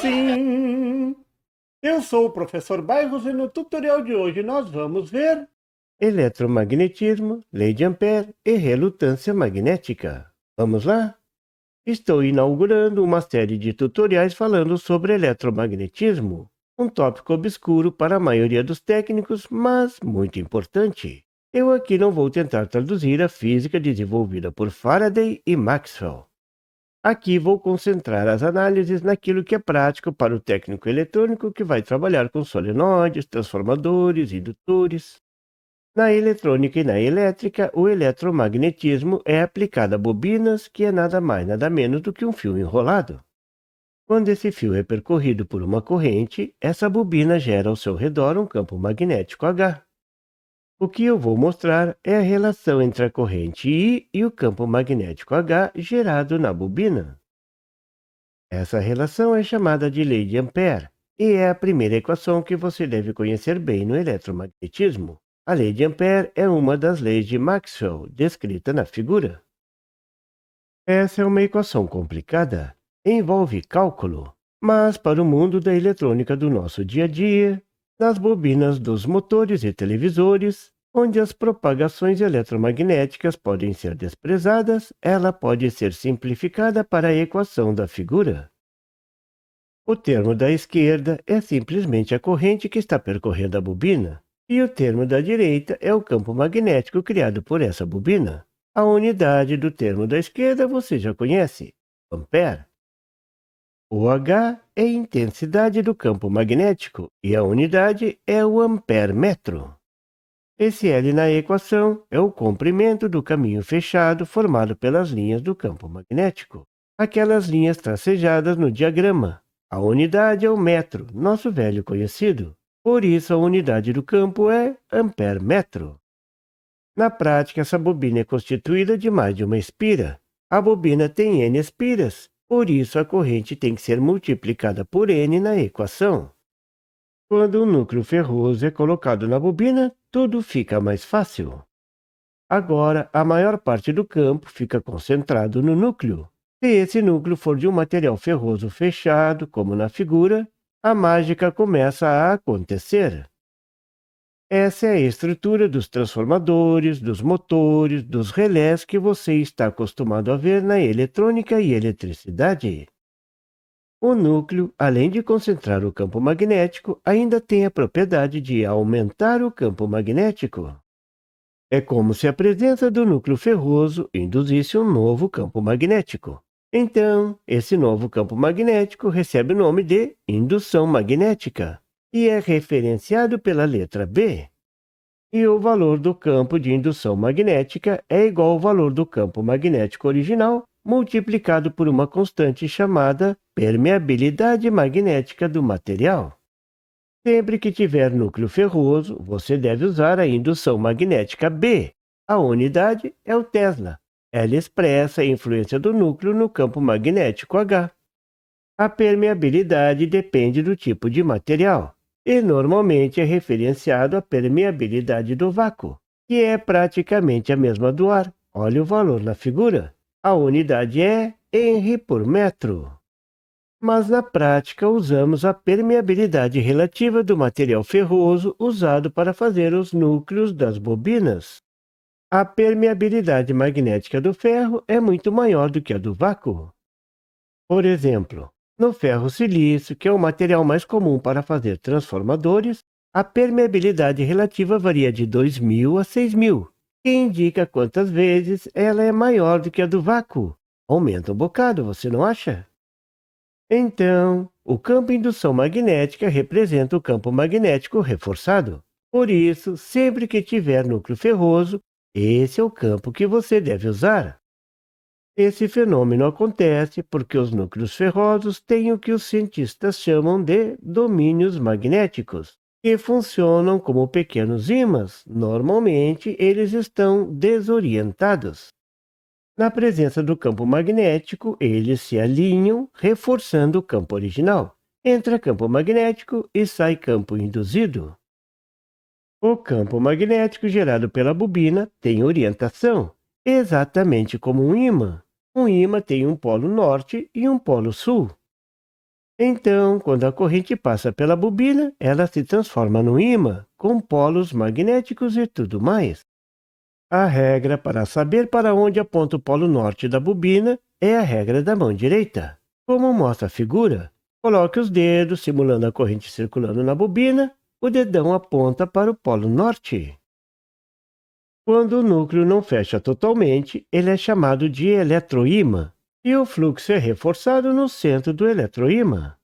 sim! Eu sou o professor Bairros e no tutorial de hoje nós vamos ver eletromagnetismo, lei de Ampère e relutância magnética. Vamos lá? Estou inaugurando uma série de tutoriais falando sobre eletromagnetismo, um tópico obscuro para a maioria dos técnicos, mas muito importante. Eu aqui não vou tentar traduzir a física desenvolvida por Faraday e Maxwell. Aqui vou concentrar as análises naquilo que é prático para o técnico eletrônico que vai trabalhar com solenoides, transformadores, indutores. Na eletrônica e na elétrica, o eletromagnetismo é aplicado a bobinas, que é nada mais nada menos do que um fio enrolado. Quando esse fio é percorrido por uma corrente, essa bobina gera ao seu redor um campo magnético H. O que eu vou mostrar é a relação entre a corrente I e o campo magnético H gerado na bobina. Essa relação é chamada de lei de Ampère e é a primeira equação que você deve conhecer bem no eletromagnetismo. A lei de Ampère é uma das leis de Maxwell, descrita na figura. Essa é uma equação complicada, envolve cálculo, mas para o mundo da eletrônica do nosso dia a dia, nas bobinas dos motores e televisores, onde as propagações eletromagnéticas podem ser desprezadas, ela pode ser simplificada para a equação da figura. O termo da esquerda é simplesmente a corrente que está percorrendo a bobina, e o termo da direita é o campo magnético criado por essa bobina. A unidade do termo da esquerda você já conhece, ampere. O H é a intensidade do campo magnético e a unidade é o ampere-metro. Esse L na equação é o comprimento do caminho fechado formado pelas linhas do campo magnético, aquelas linhas tracejadas no diagrama. A unidade é o metro, nosso velho conhecido. Por isso a unidade do campo é ampere-metro. Na prática, essa bobina é constituída de mais de uma espira. A bobina tem N espiras, por isso a corrente tem que ser multiplicada por N na equação. Quando o núcleo ferroso é colocado na bobina, tudo fica mais fácil. Agora, a maior parte do campo fica concentrado no núcleo. Se esse núcleo for de um material ferroso fechado, como na figura, a mágica começa a acontecer. Essa é a estrutura dos transformadores, dos motores, dos relés que você está acostumado a ver na eletrônica e eletricidade. O núcleo, além de concentrar o campo magnético, ainda tem a propriedade de aumentar o campo magnético. É como se a presença do núcleo ferroso induzisse um novo campo magnético. Então, esse novo campo magnético recebe o nome de indução magnética e é referenciado pela letra B. E o valor do campo de indução magnética é igual ao valor do campo magnético original multiplicado por uma constante chamada permeabilidade magnética do material. Sempre que tiver núcleo ferroso, você deve usar a indução magnética B. A unidade é o Tesla. Ela expressa a influência do núcleo no campo magnético H. A permeabilidade depende do tipo de material e normalmente é referenciado à permeabilidade do vácuo, que é praticamente a mesma do ar. Olhe o valor na figura. A unidade é Henry por metro. Mas na prática usamos a permeabilidade relativa do material ferroso usado para fazer os núcleos das bobinas. A permeabilidade magnética do ferro é muito maior do que a do vácuo. Por exemplo, no ferro silício, que é o material mais comum para fazer transformadores, a permeabilidade relativa varia de 2.000 a 6.000, que indica quantas vezes ela é maior do que a do vácuo. Aumenta um bocado, você não acha? Então, o campo indução magnética representa o campo magnético reforçado. Por isso, sempre que tiver núcleo ferroso, esse é o campo que você deve usar. Esse fenômeno acontece porque os núcleos ferrosos têm o que os cientistas chamam de domínios magnéticos, que funcionam como pequenos ímãs. Normalmente, eles estão desorientados. Na presença do campo magnético, eles se alinham, reforçando o campo original. Entra campo magnético e sai campo induzido. O campo magnético gerado pela bobina tem orientação, exatamente como um ímã. Um ímã tem um polo norte e um polo sul. Então, quando a corrente passa pela bobina, ela se transforma num ímã, com polos magnéticos e tudo mais. A regra para saber para onde aponta o polo norte da bobina é a regra da mão direita. Como mostra a figura, coloque os dedos simulando a corrente circulando na bobina, o dedão aponta para o polo norte. Quando o núcleo não fecha totalmente, ele é chamado de eletroímã, e o fluxo é reforçado no centro do eletroímã.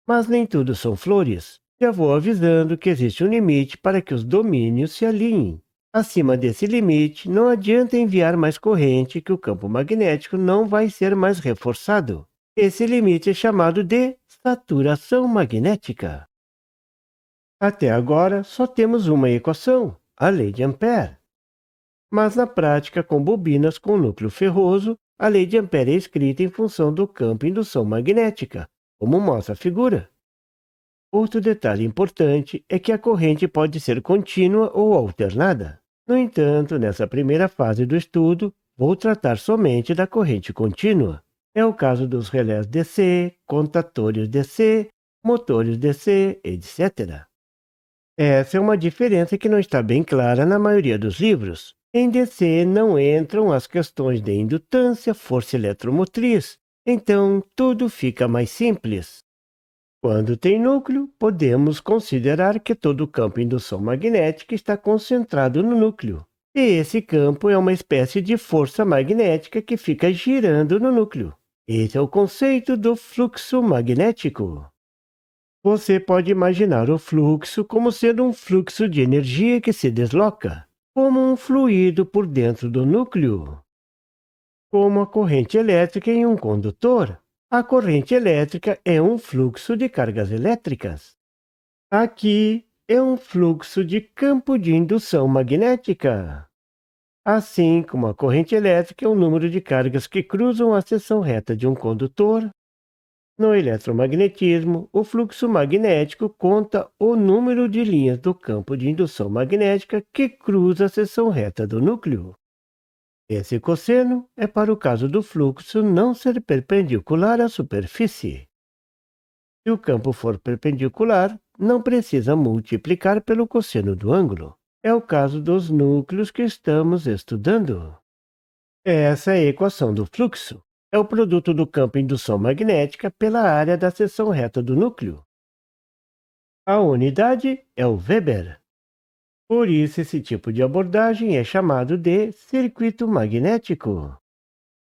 Mas nem tudo são flores. Já vou avisando que existe um limite para que os domínios se alinhem. Acima desse limite, não adianta enviar mais corrente que o campo magnético não vai ser mais reforçado. Esse limite é chamado de saturação magnética. Até agora, só temos uma equação, a lei de Ampère. Mas na prática, com bobinas com núcleo ferroso, a lei de Ampère é escrita em função do campo indução magnética, como mostra a figura. Outro detalhe importante é que a corrente pode ser contínua ou alternada. No entanto, nessa primeira fase do estudo, vou tratar somente da corrente contínua. É o caso dos relés DC, contatores DC, motores DC, etc. Essa é uma diferença que não está bem clara na maioria dos livros. Em DC não entram as questões de indutância, força eletromotriz, então tudo fica mais simples. Quando tem núcleo, podemos considerar que todo o campo indução magnética está concentrado no núcleo. E esse campo é uma espécie de força magnética que fica girando no núcleo. Esse é o conceito do fluxo magnético. Você pode imaginar o fluxo como sendo um fluxo de energia que se desloca, como um fluido por dentro do núcleo. Como a corrente elétrica em um condutor, a corrente elétrica é um fluxo de cargas elétricas. Aqui é um fluxo de campo de indução magnética. Assim como a corrente elétrica é o número de cargas que cruzam a seção reta de um condutor, no eletromagnetismo, o fluxo magnético conta o número de linhas do campo de indução magnética que cruza a seção reta do núcleo. Esse cosseno é para o caso do fluxo não ser perpendicular à superfície. Se o campo for perpendicular, não precisa multiplicar pelo cosseno do ângulo. É o caso dos núcleos que estamos estudando. Essa é a equação do fluxo. É o produto do campo indução magnética pela área da seção reta do núcleo. A unidade é o Weber. Por isso, esse tipo de abordagem é chamado de circuito magnético.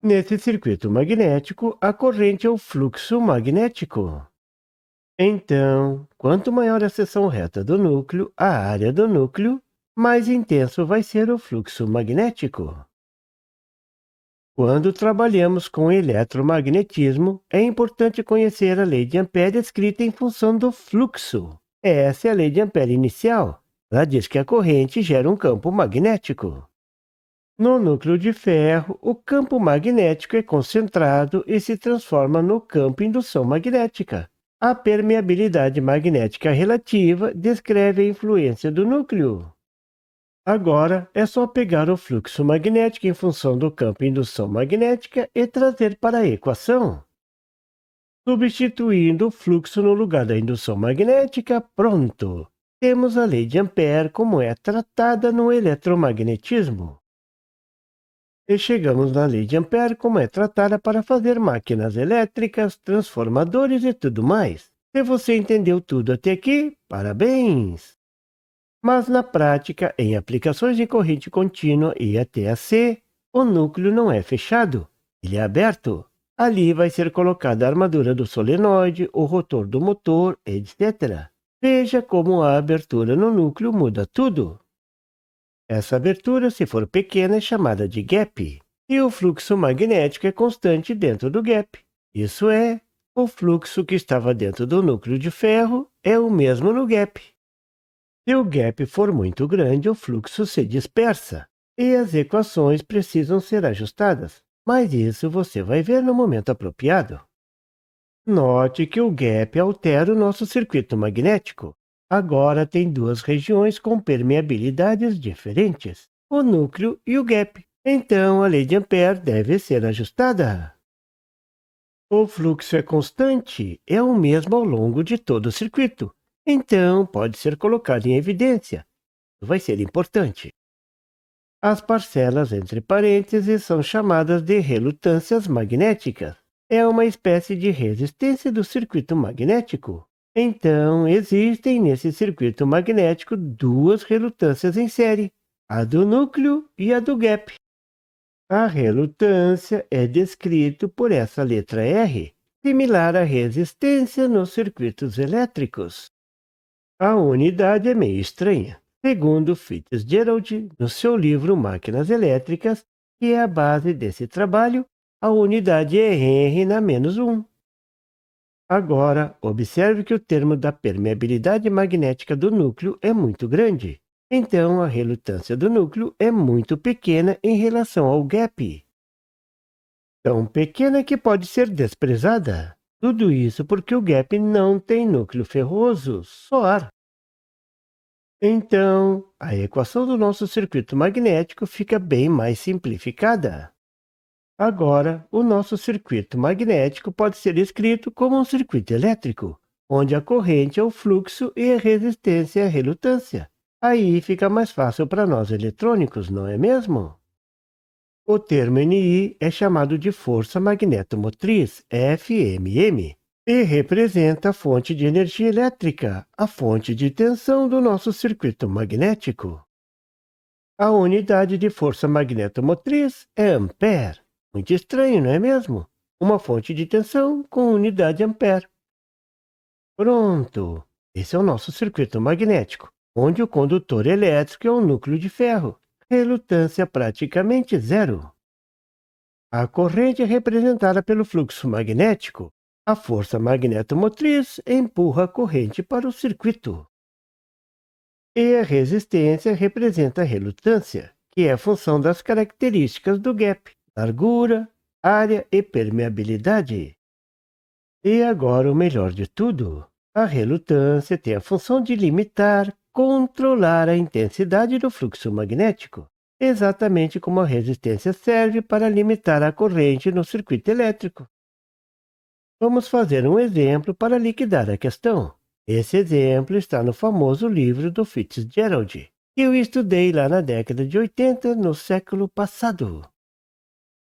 Nesse circuito magnético, a corrente é o fluxo magnético. Então, quanto maior a seção reta do núcleo, a área do núcleo, mais intenso vai ser o fluxo magnético. Quando trabalhamos com eletromagnetismo, é importante conhecer a lei de Ampère escrita em função do fluxo. Essa é a lei de Ampère inicial. Ela diz que a corrente gera um campo magnético. No núcleo de ferro, o campo magnético é concentrado e se transforma no campo indução magnética. A permeabilidade magnética relativa descreve a influência do núcleo. Agora é só pegar o fluxo magnético em função do campo indução magnética e trazer para a equação. Substituindo o fluxo no lugar da indução magnética, pronto! Temos a lei de Ampère como é tratada no eletromagnetismo. E chegamos na lei de Ampère como é tratada para fazer máquinas elétricas, transformadores e tudo mais. Se você entendeu tudo até aqui, parabéns! Mas na prática, em aplicações de corrente contínua e ATAC, o núcleo não é fechado, ele é aberto. Ali vai ser colocada a armadura do solenoide, o rotor do motor, etc. Veja como a abertura no núcleo muda tudo. Essa abertura, se for pequena, é chamada de gap, e o fluxo magnético é constante dentro do gap. Isso é, o fluxo que estava dentro do núcleo de ferro é o mesmo no gap. Se o gap for muito grande, o fluxo se dispersa e as equações precisam ser ajustadas, mas isso você vai ver no momento apropriado. Note que o gap altera o nosso circuito magnético. Agora tem duas regiões com permeabilidades diferentes, o núcleo e o gap. Então a lei de Ampère deve ser ajustada. O fluxo é constante, é o mesmo ao longo de todo o circuito. Então, pode ser colocado em evidência. Vai ser importante. As parcelas entre parênteses são chamadas de relutâncias magnéticas. É uma espécie de resistência do circuito magnético. Então, existem nesse circuito magnético duas relutâncias em série, a do núcleo e a do gap. A relutância é descrita por essa letra R, similar à resistência nos circuitos elétricos. A unidade é meio estranha. Segundo Fitzgerald, no seu livro Máquinas Elétricas, que é a base desse trabalho, a unidade é Henry na menos 1. Agora, observe que o termo da permeabilidade magnética do núcleo é muito grande. Então, a relutância do núcleo é muito pequena em relação ao gap. Tão pequena que pode ser desprezada. Tudo isso porque o gap não tem núcleo ferroso, só ar. Então, a equação do nosso circuito magnético fica bem mais simplificada. Agora, o nosso circuito magnético pode ser escrito como um circuito elétrico, onde a corrente é o fluxo e a resistência é a relutância. Aí fica mais fácil para nós eletrônicos, não é mesmo? O termo NI é chamado de força magnetomotriz, FMM, e representa a fonte de energia elétrica, a fonte de tensão do nosso circuito magnético. A unidade de força magnetomotriz é ampere. Muito estranho, não é mesmo? Uma fonte de tensão com unidade ampere. Pronto! Esse é o nosso circuito magnético, onde o condutor elétrico é um núcleo de ferro. Relutância praticamente zero. A corrente é representada pelo fluxo magnético. A força magnetomotriz empurra a corrente para o circuito. E a resistência representa a relutância, que é a função das características do gap, largura, área e permeabilidade. E agora o melhor de tudo, a relutância tem a função de limitar, controlar a intensidade do fluxo magnético, exatamente como a resistência serve para limitar a corrente no circuito elétrico. Vamos fazer um exemplo para liquidar a questão. Esse exemplo está no famoso livro do Fitzgerald, que eu estudei lá na década de 80, no século passado.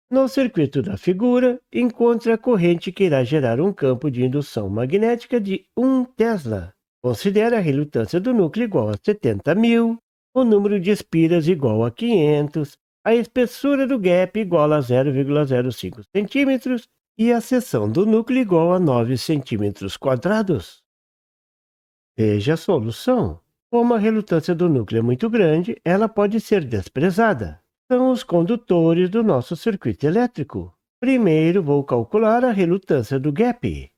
No circuito da figura, encontre a corrente que irá gerar um campo de indução magnética de 1 Tesla. Considere a relutância do núcleo igual a 70.000, o número de espiras igual a 500, a espessura do gap igual a 0,05 centímetros e a seção do núcleo igual a 9 centímetros quadrados. Veja a solução. Como a relutância do núcleo é muito grande, ela pode ser desprezada. São os condutores do nosso circuito elétrico. Primeiro vou calcular a relutância do gap.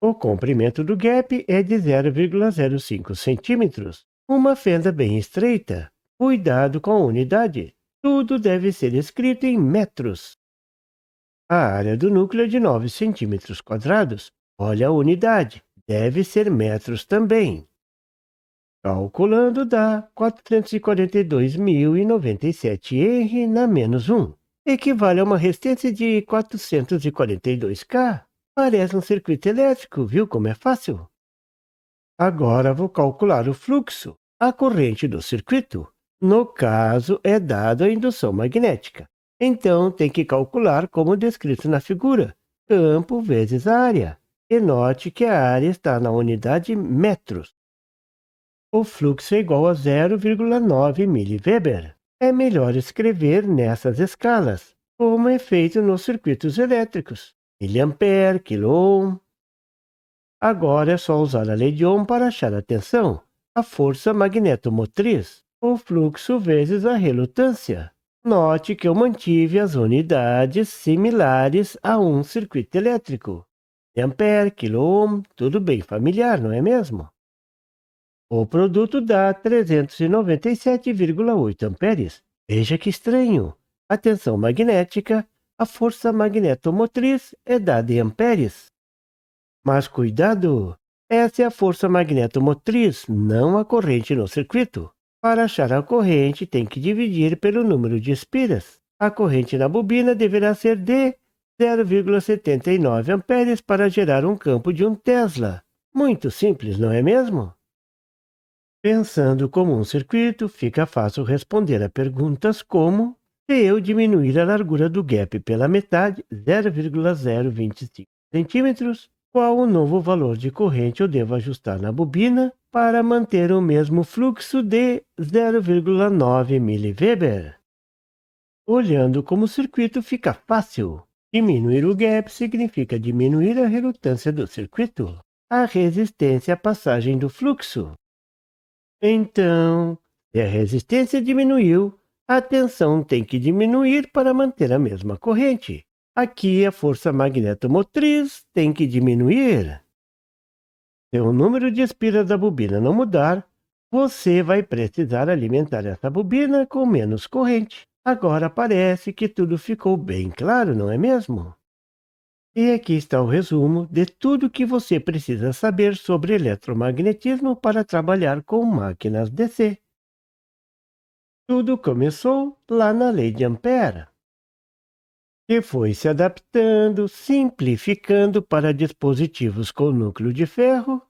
O comprimento do gap é de 0,05 centímetros, uma fenda bem estreita. Cuidado com a unidade. Tudo deve ser escrito em metros. A área do núcleo é de 9 centímetros quadrados. Olha a unidade. Deve ser metros também. Calculando dá 442.097 R na menos 1. Equivale a uma resistência de 442 K. Parece um circuito elétrico, viu como é fácil? Agora vou calcular o fluxo, a corrente do circuito. No caso, é dado a indução magnética. Então, tem que calcular como descrito na figura, campo vezes a área. E note que a área está na unidade metros. O fluxo é igual a 0,9 mV. É melhor escrever nessas escalas, como é feito nos circuitos elétricos. Miliampere, quiloohm. Agora é só usar a lei de Ohm para achar a tensão, a força magnetomotriz, o fluxo vezes a relutância. Note que eu mantive as unidades similares a um circuito elétrico. Ampere, quiloohm, tudo bem familiar, não é mesmo? O produto dá 397,8 amperes. Veja que estranho. A tensão magnética, a força magnetomotriz é dada em amperes. Mas cuidado! Essa é a força magnetomotriz, não a corrente no circuito. Para achar a corrente, tem que dividir pelo número de espiras. A corrente na bobina deverá ser de 0,79 amperes para gerar um campo de 1 Tesla. Muito simples, não é mesmo? Pensando como um circuito, fica fácil responder a perguntas como: se eu diminuir a largura do gap pela metade, 0,025 centímetros, qual o novo valor de corrente eu devo ajustar na bobina para manter o mesmo fluxo de 0,9 mV? Olhando como o circuito fica fácil. Diminuir o gap significa diminuir a relutância do circuito, a resistência à passagem do fluxo. Então, se a resistência diminuiu, a tensão tem que diminuir para manter a mesma corrente. Aqui a força magnetomotriz tem que diminuir. Se o número de espiras da bobina não mudar, você vai precisar alimentar essa bobina com menos corrente. Agora parece que tudo ficou bem claro, não é mesmo? E aqui está o resumo de tudo que você precisa saber sobre eletromagnetismo para trabalhar com máquinas DC. Tudo começou lá na lei de Ampère, que foi se adaptando, simplificando para dispositivos com núcleo de ferro,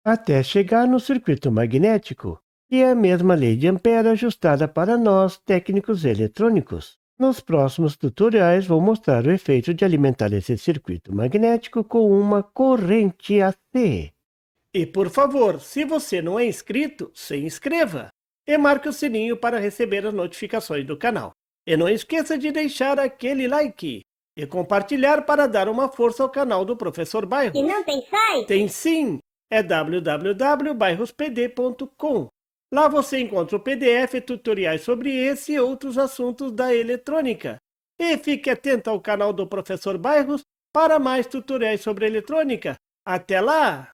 até chegar no circuito magnético, e é a mesma lei de Ampère ajustada para nós, técnicos eletrônicos. Nos próximos tutoriais vou mostrar o efeito de alimentar esse circuito magnético com uma corrente AC. E por favor, se você não é inscrito, se inscreva e marque o sininho para receber as notificações do canal. E não esqueça de deixar aquele like e compartilhar para dar uma força ao canal do Professor Bairros. E não tem site? Tem sim, é www.bairrospd.com. Lá você encontra o PDF e tutoriais sobre esse e outros assuntos da eletrônica. E fique atento ao canal do Professor Bairros para mais tutoriais sobre eletrônica. Até lá!